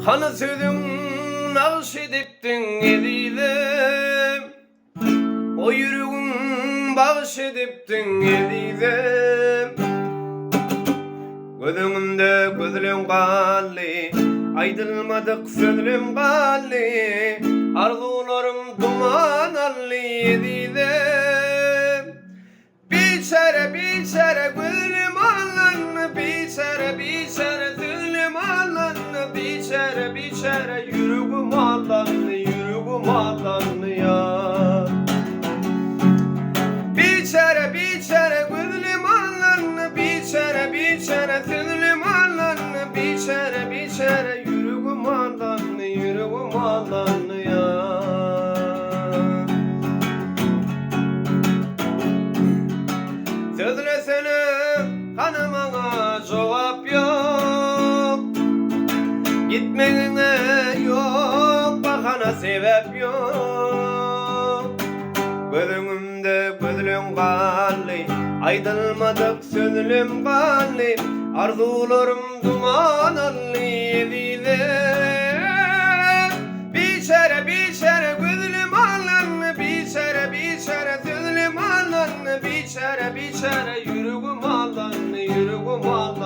Kanı südün nakşediptin edilem, o yüreğin bağışediptin edilem. Gözünde gözlüm galli, aydılmadık sözlüm galli, arzularım duman alli edilem. Biçare biçare gözlüm alın, biçare biçare sözlüm alın, biçare biçare yüreğim alın, yüreğim alın ya. Biçare biçare gözlüm alın, biçare biçare sözlüm alın, biçare biçare yüreğim alın, yüreğim alın ya. Sözlesene kanımana cevap yok, gitmene yok, bakana sebep yok. Gözümde gözlüm galli, aydılmadık sözlüm galli, arzularım duman alli edile. Biçare biçare gözlüm alın, biçare biçare sözlüm alın, biçare biçare yüreğim alın, yüreğim alın.